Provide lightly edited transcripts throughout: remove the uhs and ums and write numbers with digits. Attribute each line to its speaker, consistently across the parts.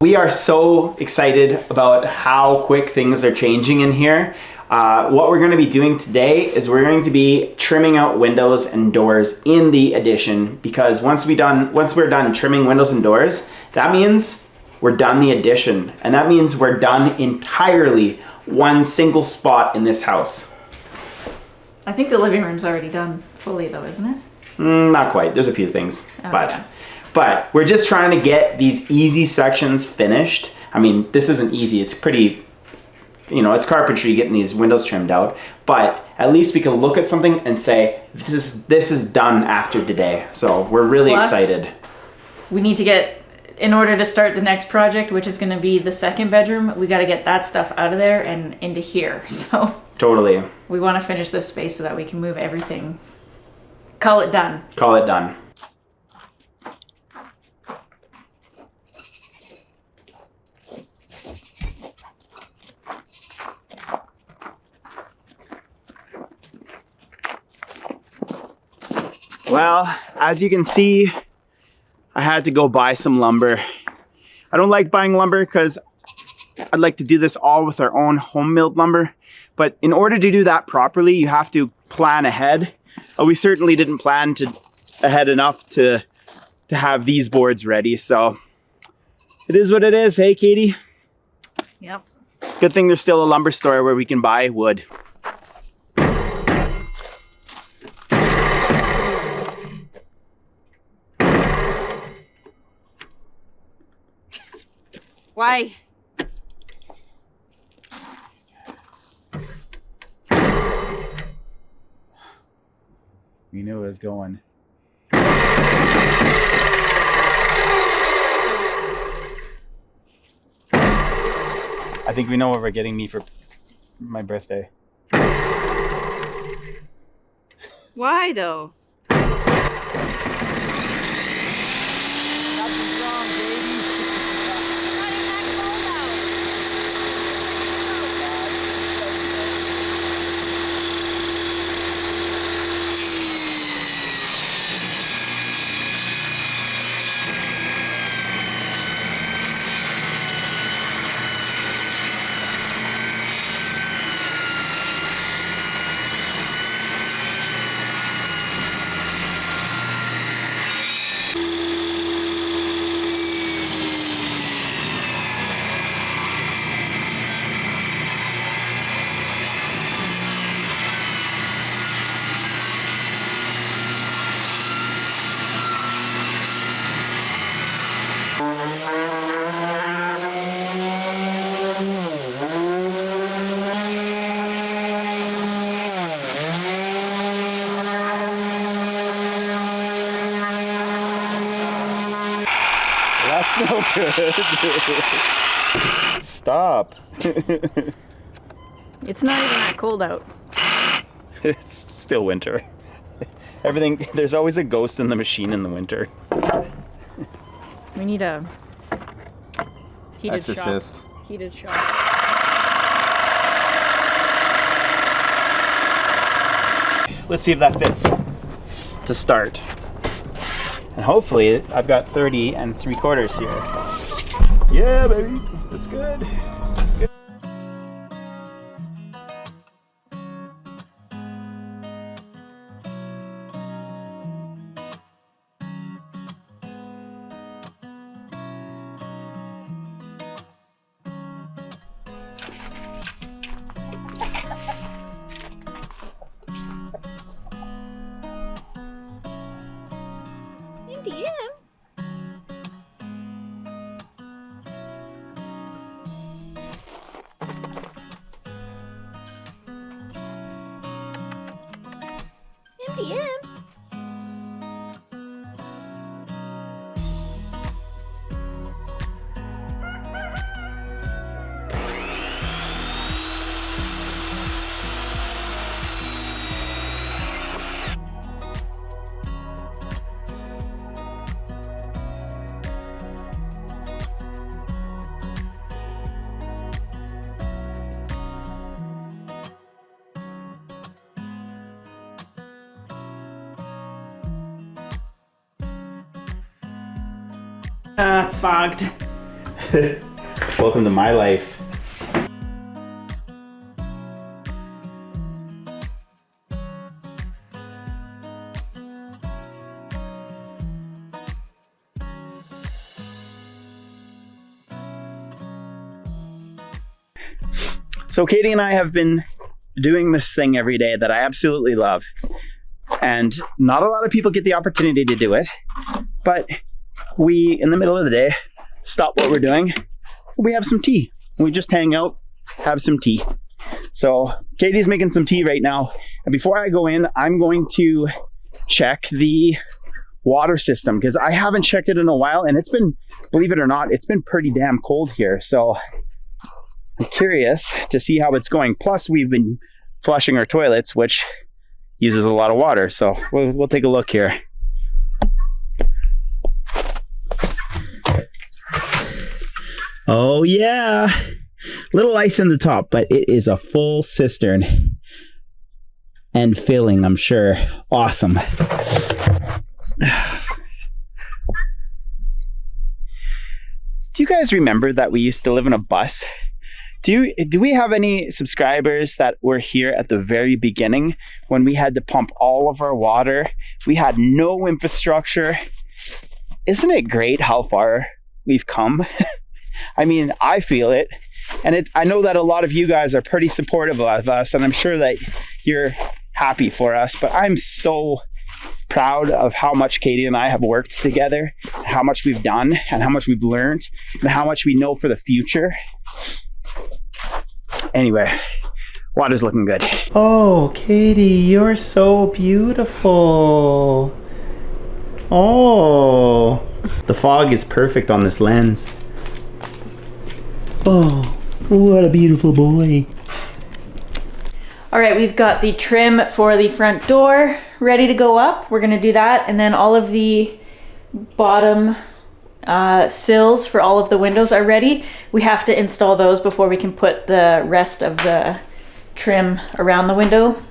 Speaker 1: We are so excited about how quick things are changing in here. What we're going to be doing today is we're going to be trimming out windows and doors in the addition, because once we're done trimming windows and doors, that means we're done the addition, and that means we're done entirely one single spot in this house.
Speaker 2: I think the living room's already done fully though, isn't it?
Speaker 1: Not quite. There's a few things, but we're just trying to get these easy sections finished. I mean, this isn't easy. It's pretty, it's carpentry getting these windows trimmed out, but at least we can look at something and say, this is done after today. So we're really excited.
Speaker 2: We need to get, in order to start the next project, which is going to be the second bedroom, we got to get that stuff out of there and into here. So
Speaker 1: totally.
Speaker 2: We want to finish this space so that we can move everything. Call it done.
Speaker 1: Call it done. Well, as you can see, I had to go buy some lumber. I don't like buying lumber because I'd like to do this all with our own home milled lumber. But in order to do that properly, you have to plan ahead. We certainly didn't plan ahead enough to have these boards ready. So it is what it is. Hey, Katie?
Speaker 2: Yep.
Speaker 1: Good thing there's still a lumber store where we can buy wood.
Speaker 2: Why?
Speaker 1: We knew it was going. I think we know what we're getting me for my birthday.
Speaker 2: Why though? That's no good. Stop. It's not even that cold out.
Speaker 1: It's still winter. Everything, there's always a ghost in the machine in the winter.
Speaker 2: We need a heated
Speaker 1: Exorcist.
Speaker 2: shop. Heated shop.
Speaker 1: Let's see if that fits to start. And hopefully I've got 30 3/4 here. Yeah, baby, that's good. That's good.
Speaker 2: It's fogged.
Speaker 1: Welcome to my life. So Katie and I have been doing this thing every day that I absolutely love. And not a lot of people get the opportunity to do it, but we, in the middle of the day, stop what we're doing. We have some tea. We just hang out, have some tea. So Katie's making some tea right now. And before I go in, I'm going to check the water system because I haven't checked it in a while. And it's been, believe it or not, it's been pretty damn cold here. So I'm curious to see how it's going. Plus, we've been flushing our toilets, which uses a lot of water. So we'll take a look here. Oh yeah, little ice in the top, but it is a full cistern and filling, I'm sure. Awesome. Do you guys remember that we used to live in a bus? Do we have any subscribers that were here at the very beginning when we had to pump all of our water? We had no infrastructure. Isn't it great how far we've come? I mean, I feel it. And I know that a lot of you guys are pretty supportive of us, and I'm sure that you're happy for us, but I'm so proud of how much Katie and I have worked together, how much we've done, and how much we've learned, and how much we know for the future. Anyway, water's looking good. Oh, Katie, you're so beautiful. Oh, the fog is perfect on this lens. Oh, what a beautiful boy.
Speaker 2: All right, we've got the trim for the front door ready to go up. We're gonna do that, and then all of the bottom sills for all of the windows are ready. We have to install those before we can put the rest of the trim around the window,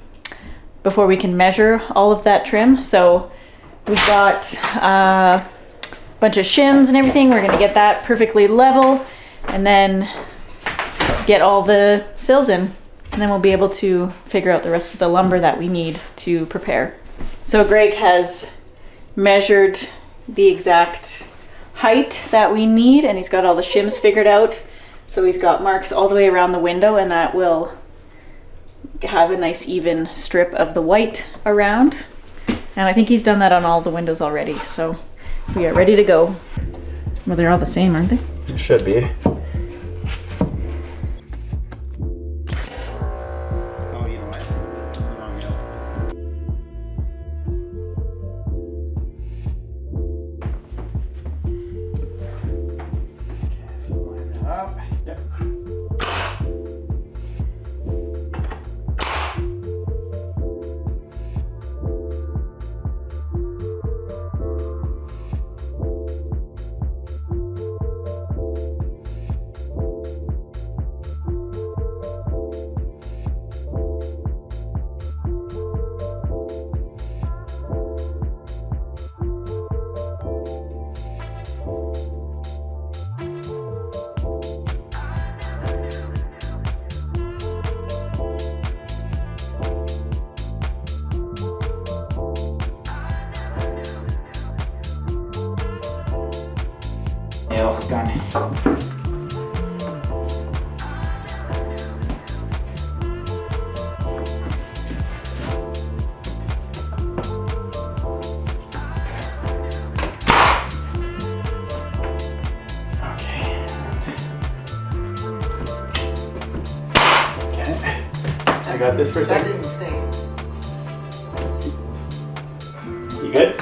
Speaker 2: before we can measure all of that trim. So we've got a bunch of shims and everything. We're gonna get that perfectly level and then get all the sills in. And then we'll be able to figure out the rest of the lumber that we need to prepare. So Greg has measured the exact height that we need, and he's got all the shims figured out. So he's got marks all the way around the window, and that will have a nice even strip of the white around. And I think he's done that on all the windows already. So we are ready to go. Well, they're all the same, aren't they?
Speaker 1: It should be. Nail gun. I got this for a
Speaker 3: That
Speaker 1: second.
Speaker 3: didn't stink.
Speaker 1: You good?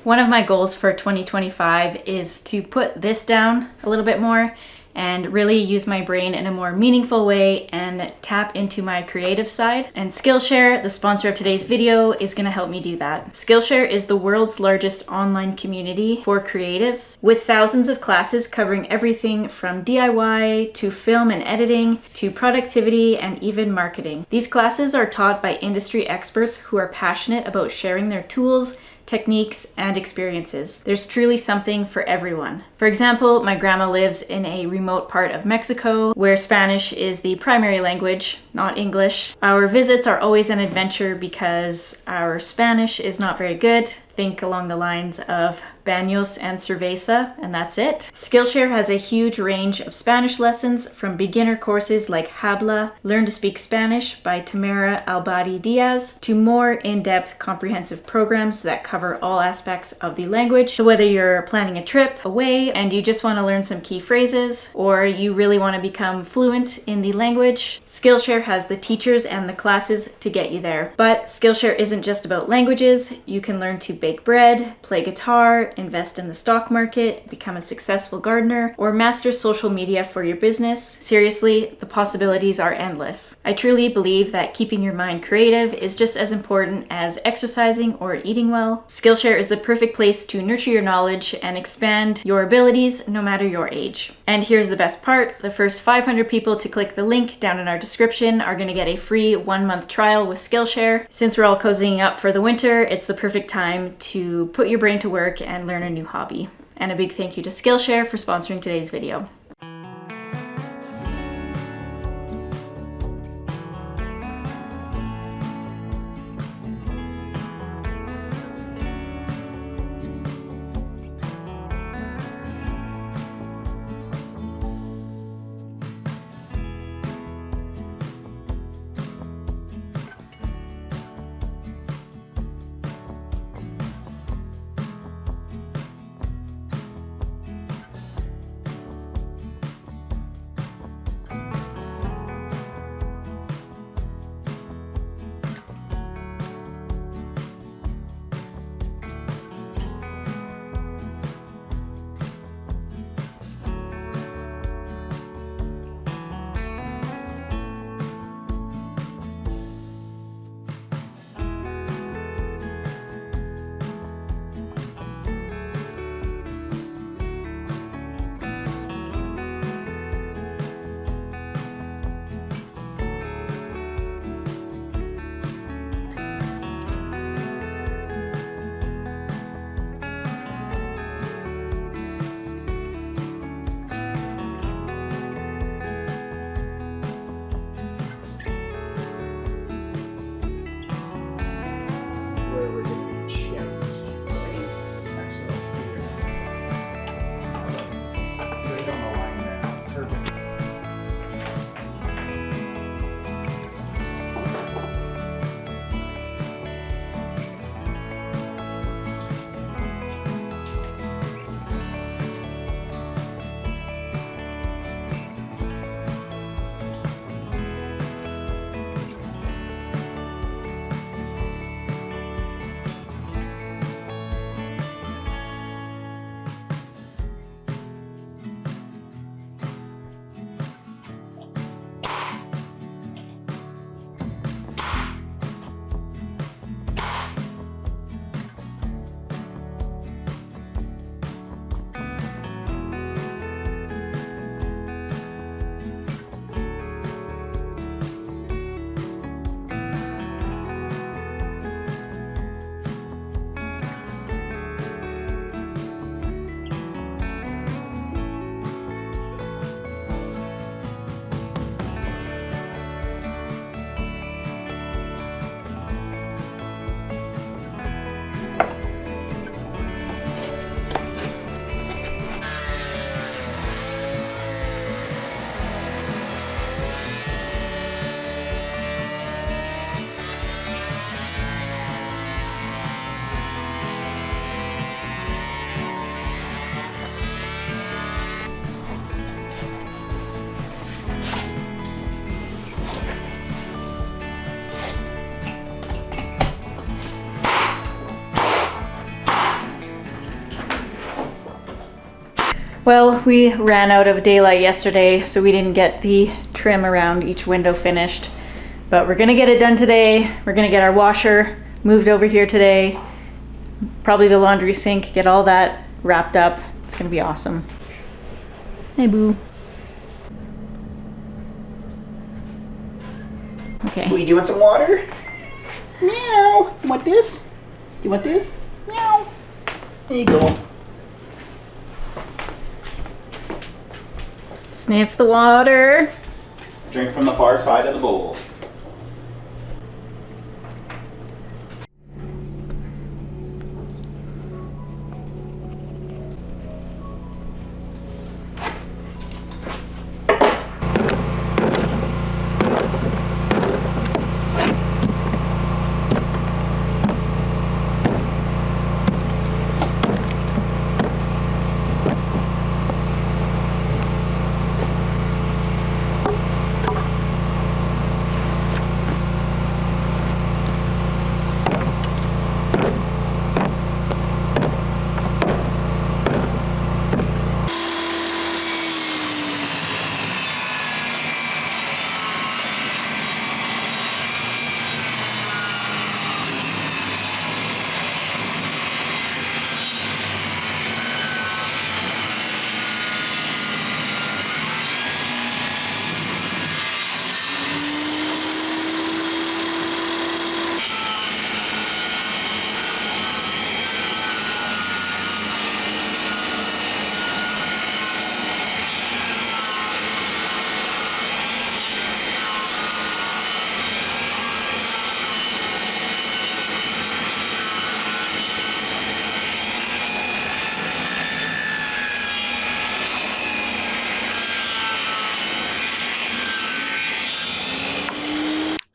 Speaker 2: One of my goals for 2025 is to put this down a little bit more and really use my brain in a more meaningful way and tap into my creative side. And Skillshare, the sponsor of today's video, is gonna help me do that. Skillshare is the world's largest online community for creatives, with thousands of classes covering everything from DIY to film and editing to productivity and even marketing. These classes are taught by industry experts who are passionate about sharing their tools, techniques, and experiences. There's truly something for everyone. For example, my grandma lives in a remote part of Mexico where Spanish is the primary language, not English. Our visits are always an adventure because our Spanish is not very good. Think along the lines of baños and cerveza, and that's it. Skillshare has a huge range of Spanish lessons, from beginner courses like Habla, Learn to Speak Spanish by Tamara Albadi Diaz, to more in-depth comprehensive programs that cover all aspects of the language. So whether you're planning a trip away and you just want to learn some key phrases, or you really want to become fluent in the language, Skillshare has the teachers and the classes to get you there. But Skillshare isn't just about languages. You can learn to bake bread, play guitar, invest in the stock market, become a successful gardener, or master social media for your business. Seriously, the possibilities are endless. I truly believe that keeping your mind creative is just as important as exercising or eating well. Skillshare is the perfect place to nurture your knowledge and expand your abilities no matter your age. And here's the best part. The first 500 people to click the link down in our description are going to get a free 1-month trial with Skillshare. Since we're all cozying up for the winter, it's the perfect time to put your brain to work and learn a new hobby. And a big thank you to Skillshare for sponsoring today's video. Well, we ran out of daylight yesterday, so we didn't get the trim around each window finished. But we're gonna get it done today. We're gonna get our washer moved over here today. Probably the laundry sink, get all that wrapped up. It's gonna be awesome. Hey, boo. Okay.
Speaker 1: Boo, you want some water? Meow. You want this? You want this? Meow. There you go.
Speaker 2: Sniff the water.
Speaker 1: Drink from the far side of the bowl.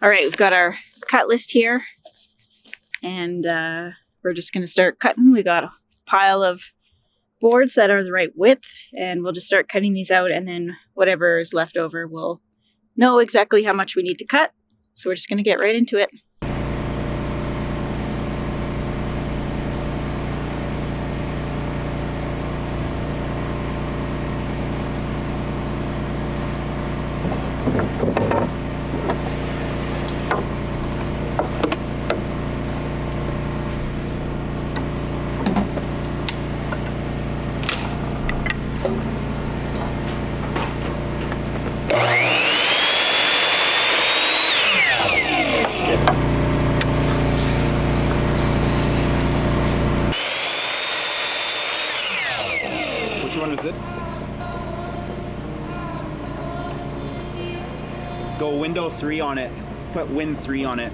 Speaker 2: All right, we've got our cut list here, and we're just gonna start cutting. We got a pile of boards that are the right width, and we'll just start cutting these out, and then whatever is left over, we'll know exactly how much we need to cut. So we're just gonna get right into it.
Speaker 1: Which one is it? Go window 3 on it. Put win 3 on it.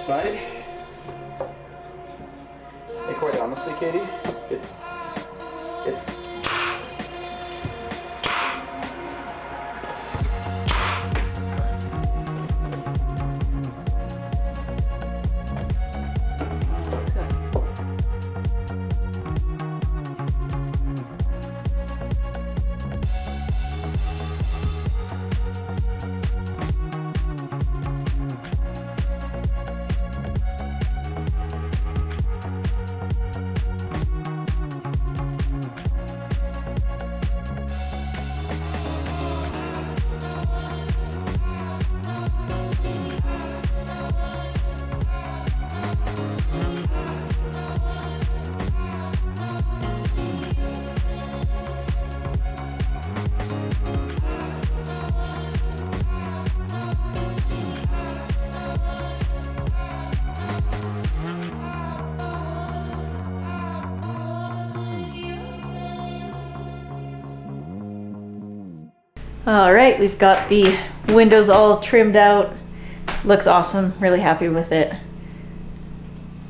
Speaker 1: Side. Hey, quite honestly, Katie, it's
Speaker 2: All right, we've got the windows all trimmed out. Looks awesome, really happy with it.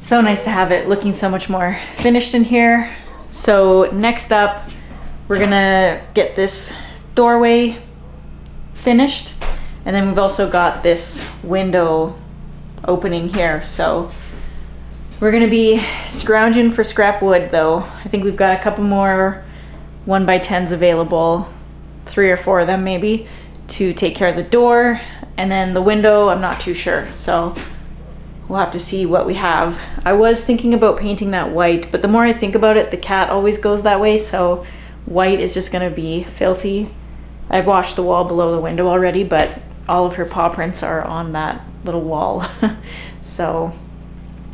Speaker 2: So nice to have it looking so much more finished in here. So next up, we're gonna get this doorway finished. And then we've also got this window opening here. So we're gonna be scrounging for scrap wood though. I think we've got a couple more 1x10s available, 3 or 4 of them maybe, to take care of the door. And then the window, I'm not too sure. So we'll have to see what we have. I was thinking about painting that white, but the more I think about it, the cat always goes that way. So white is just gonna be filthy. I washed the wall below the window already, but all of her paw prints are on that little wall. So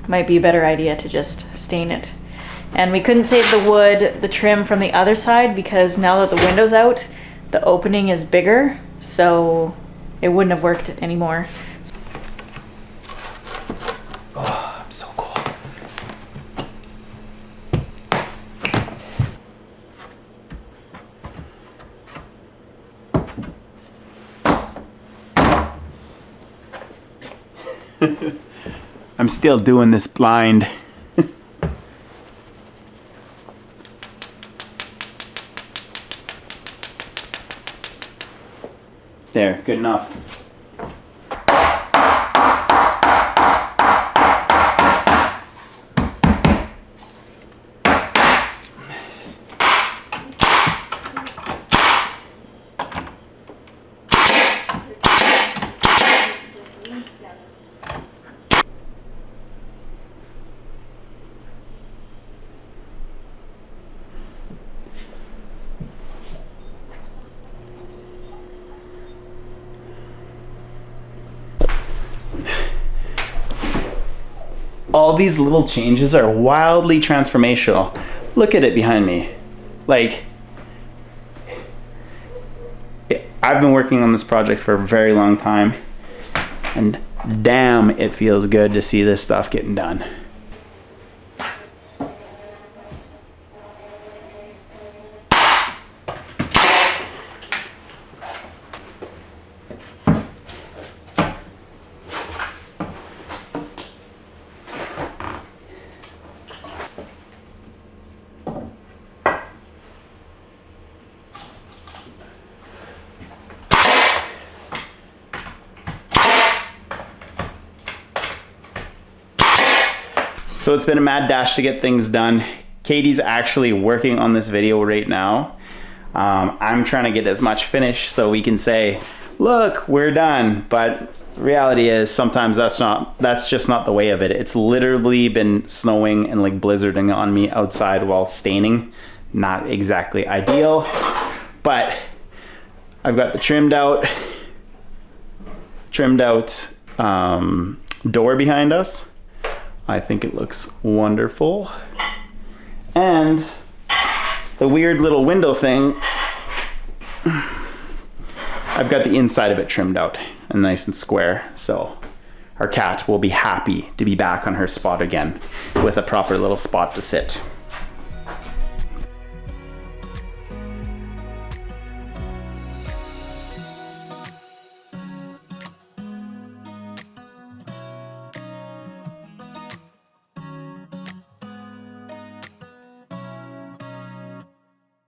Speaker 2: might be a better idea to just stain it. And we couldn't save the wood, the trim from the other side, because now that the window's out, the opening is bigger, so it wouldn't have worked anymore.
Speaker 1: Oh, I'm so cold. I'm still doing this blind. There, good enough. All these little changes are wildly transformational. Look at it behind me. Like, I've been working on this project for a very long time, and damn, it feels good to see this stuff getting done. So it's been a mad dash to get things done. Katie's actually working on this video right now. I'm trying to get as much finished so we can say, look, we're done. But reality is sometimes that's just not the way of it. It's literally been snowing and like blizzarding on me outside while staining. Not exactly ideal, but I've got the trimmed out door behind us. I think it looks wonderful. And the weird little window thing, I've got the inside of it trimmed out and nice and square. So our cat will be happy to be back on her spot again with a proper little spot to sit.